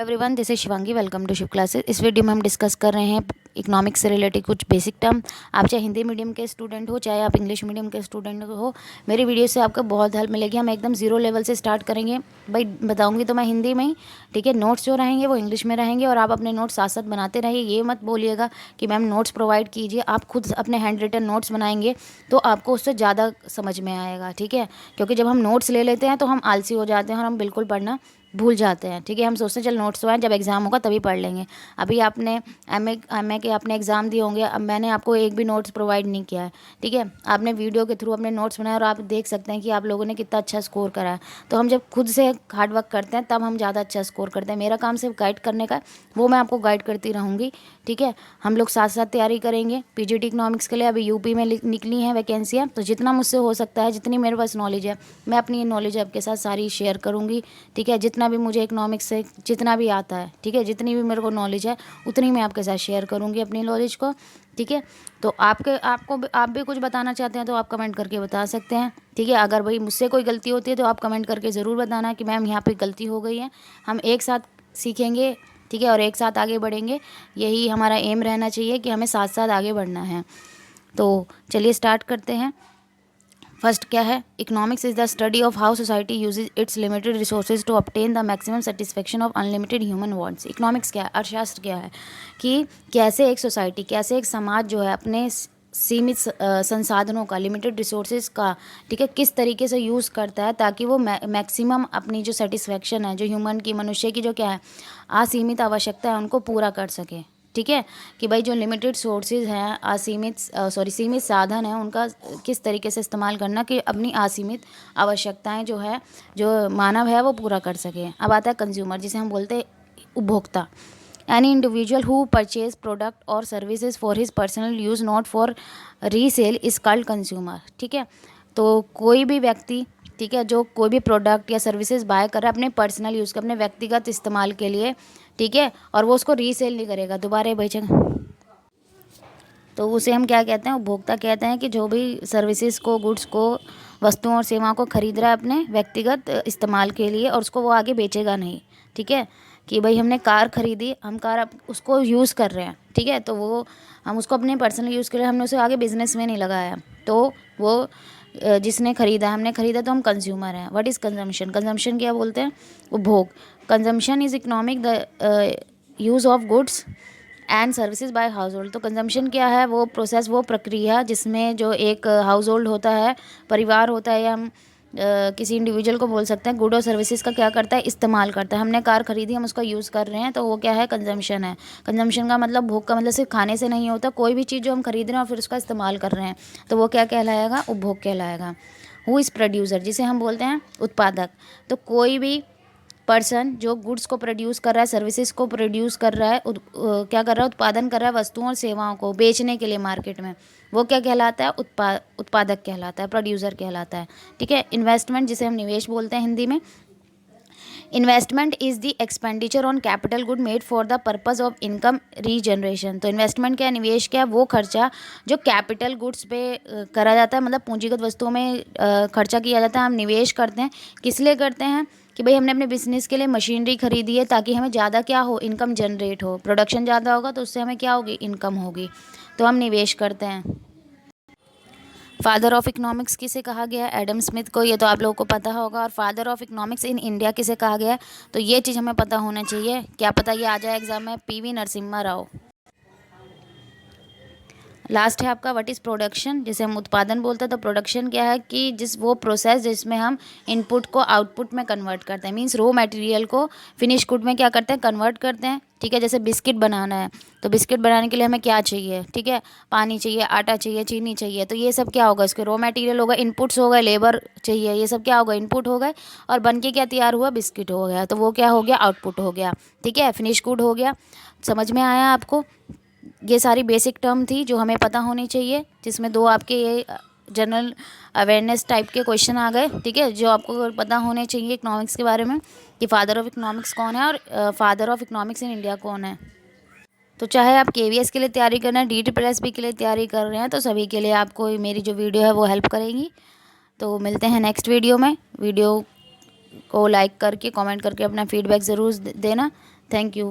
Everyone, this is Shivangi. Welcome to Shiv classes. इस video में हम डिस्कस कर रहे हैं इकोनॉमिक्स से रिलेटेड कुछ बेसिक टर्म। आप चाहे हिंदी मीडियम के स्टूडेंट हो, चाहे आप इंग्लिश मीडियम के स्टूडेंट हो, मेरी वीडियो से आपको बहुत हेल्प मिलेगी। हम एकदम जीरो लेवल से स्टार्ट करेंगे। भाई बताऊंगी तो मैं हिंदी में ही, ठीक है। नोट्स जो रहेंगे वो इंग्लिश में रहेंगे और आप अपने नोट्स साथ साथ बनाते रहिए। ये मत बोलिएगा कि मैम नोट्स प्रोवाइड कीजिए। आप खुद अपने हैंड रिटन नोट्स बनाएंगे तो आपको उससे ज़्यादा समझ में आएगा, ठीक है। क्योंकि जब हम नोट्स ले लेते हैं तो हम आलसी हो जाते हैं और हम बिल्कुल पढ़ना भूल जाते हैं, ठीक है। हम सोचते हैं चल नोट्स तो हैं, जब एग्ज़ाम होगा तभी पढ़ लेंगे। अभी आपने एमए के आपने एग्ज़ाम दिए होंगे। अब मैंने आपको एक भी नोट्स प्रोवाइड नहीं किया है, ठीक है। आपने वीडियो के थ्रू अपने नोट्स बनाए और आप देख सकते हैं कि आप लोगों ने कितना अच्छा स्कोर करा है। तो हम जब खुद से हार्ड वर्क करते हैं तब हम ज़्यादा अच्छा स्कोर करते हैं। मेरा काम सिर्फ गाइड करने का है, वो मैं आपको गाइड करती रहूँगी, ठीक है। हम लोग साथ साथ तैयारी करेंगे पीजीटी इकोनॉमिक्स के लिए। अभी यूपी में निकली हैं वैकेंसियाँ, तो जितना मुझसे हो सकता है, जितनी मेरे पास नॉलेज है, मैं अपनी ये नॉलेज आपके साथ सारी शेयर करूँगी, ठीक है। जितना भी मुझे इकोनॉमिक्स से जितना भी आता है, ठीक है, जितनी भी मेरे को नॉलेज है उतनी मैं आपके साथ शेयर करूँगी अपनी नॉलेज को, ठीक है। तो आप भी कुछ बताना चाहते हैं तो आप कमेंट करके बता सकते हैं, ठीक है। अगर भाई मुझसे कोई गलती होती है तो आप कमेंट करके ज़रूर बताना कि मैम यहाँ पे गलती हो गई है। हम एक साथ सीखेंगे, ठीक है, और एक साथ आगे बढ़ेंगे। यही हमारा एम रहना चाहिए कि हमें साथ साथ आगे बढ़ना है। तो चलिए स्टार्ट करते हैं। फर्स्ट क्या है? Economics is the study of how society uses its limited resources to obtain the maximum satisfaction of unlimited human wants. Economics क्या है? अर्थशास्त्र क्या है कि कैसे एक सोसाइटी, कैसे एक समाज जो है अपने सीमित संसाधनों का, लिमिटेड रिसोर्सेज का, ठीक है, किस तरीके से यूज़ करता है ताकि वो मैक्सिमम अपनी जो सेटिस्फेक्शन है, जो ह्यूमन की, मनुष्य की जो क्या है असीमित आवश्यकता है, उनको पूरा कर सके, ठीक है। कि भाई जो लिमिटेड सोर्सेज हैं, सीमित साधन हैं, उनका किस तरीके से इस्तेमाल करना कि अपनी असीमित आवश्यकताएं जो है, जो मानव है, वो पूरा कर सके। अब आता है कंज्यूमर, जिसे हम बोलते हैं उपभोक्ता। Any individual who purchase product और services for his personal use not for resale is called consumer, ठीक है। तो कोई भी व्यक्ति, ठीक है, जो कोई भी प्रोडक्ट या सर्विसेज बाय कर रहा है अपने पर्सनल यूज़ के, अपने व्यक्तिगत इस्तेमाल के लिए, ठीक है, और वो उसको रीसेल नहीं करेगा, दोबारा बेचेगा, तो उसे हम क्या कहते हैं? उपभोक्ता कहते हैं। कि जो भी सर्विसेज को, गुड्स को, वस्तुओं और सेवाओं को खरीद रहा है अपने व्यक्तिगत इस्तेमाल के लिए और उसको वो आगे बेचेगा नहीं, ठीक है। कि भाई हमने कार खरीदी, हम कार उसको यूज़ कर रहे हैं, ठीक है, तो वो हम उसको अपने पर्सनल यूज़ के लिए, हमने उसे आगे बिजनेस में नहीं लगाया, तो वो जिसने खरीदा, हमने खरीदा, तो हम कंज्यूमर हैं। What is consumption? कंजम्पशन क्या बोलते हैं? उपभोग। Consumption is economic the use of goods and services by house hold. तो कंजम्पशन क्या है? वो प्रोसेस, वो प्रक्रिया जिसमें जो एक हाउस होल्ड होता है, परिवार होता है, या हम किसी इंडिविजुअल को बोल सकते हैं, गुड और सर्विसेज का क्या करता है? इस्तेमाल करता है। हमने कार खरीदी, हम उसका यूज़ कर रहे हैं, तो वो क्या है? कंजम्पशन है। कंजम्पशन का मतलब, भोग का मतलब सिर्फ खाने से नहीं होता, कोई भी चीज़ जो हम खरीद रहे हैं और फिर उसका इस्तेमाल कर रहे हैं, तो वो क्या कहलाएगा? उपभोग कहलाएगा। हु इज़ प्रोड्यूसर, जिसे हम बोलते हैं उत्पादक। तो कोई भी पर्सन जो गुड्स को प्रोड्यूस कर रहा है, सर्विसेज को प्रोड्यूस कर रहा है, क्या कर रहा है? उत्पादन कर रहा है वस्तुओं और सेवाओं को बेचने के लिए मार्केट में, वो क्या कहलाता है? उत्पादक कहलाता है, प्रोड्यूसर कहलाता है, ठीक है। इन्वेस्टमेंट, जिसे हम निवेश बोलते हैं हिंदी में। Investment is the expenditure on capital good made for the purpose of income regeneration. तो इन्वेस्टमेंट क्या है? निवेश क्या है? वो खर्चा जो कैपिटल गुड्स पे करा जाता है, मतलब पूंजीगत वस्तुओं में खर्चा किया जाता है। हम निवेश करते हैं, किस लिए करते हैं? कि भाई हमने अपने बिजनेस के लिए मशीनरी खरीदी है ताकि हमें ज़्यादा क्या हो? इनकम जनरेट हो। प्रोडक्शन ज़्यादा होगा तो उससे हमें क्या होगी? इनकम होगी, तो हम निवेश करते हैं। फादर ऑफ इकोनॉमिक्स किसे कहा गया है? एडम स्मिथ को। ये तो आप लोगों को पता होगा। और father of economics in India किसे कहा गया है? तो ये चीज़ हमें पता होना चाहिए। क्या पता ये आ जाए एग्जाम में? पीवी नरसिम्हा राव। लास्ट है आपका व्हाट इज़ प्रोडक्शन, जिसे हम उत्पादन बोलते हैं। तो प्रोडक्शन क्या है? कि वो प्रोसेस जिसमें हम इनपुट को आउटपुट में कन्वर्ट करते हैं, मींस रॉ मटेरियल को फिनिश गुड में क्या करते हैं? कन्वर्ट करते हैं, ठीक है। जैसे बिस्किट बनाना है, तो बिस्किट बनाने के लिए हमें क्या चाहिए? ठीक है, पानी चाहिए, आटा चाहिए, चीनी चाहिए। तो ये सब क्या होगा? इसके रॉ मटेरियल होगा, इनपुट्स हो गए, लेबर चाहिए, ये सब क्या होगा? इनपुट हो गए, और बन के क्या तैयार हुआ? बिस्किट हो गया। तो वो क्या हो गया? आउटपुट हो गया, ठीक है, फिनिश गुड हो गया। समझ में आया आपको? ये सारी बेसिक टर्म थी जो हमें पता होनी चाहिए, जिसमें दो आपके ये जनरल अवेयरनेस टाइप के क्वेश्चन आ गए, ठीक है, जो आपको पता होने चाहिए इकोनॉमिक्स के बारे में, कि फादर ऑफ इकोनॉमिक्स कौन है और father of economics in India कौन है। तो चाहे आप केवीएस के लिए तैयारी कर रहे हैं, DT+B के लिए तैयारी कर रहे हैं, तो सभी के लिए आपको मेरी जो वीडियो है वो हेल्प करेगी। तो मिलते हैं नेक्स्ट वीडियो में। वीडियो को लाइक करके, कमेंट करके अपना फीडबैक ज़रूर देना। Thank you.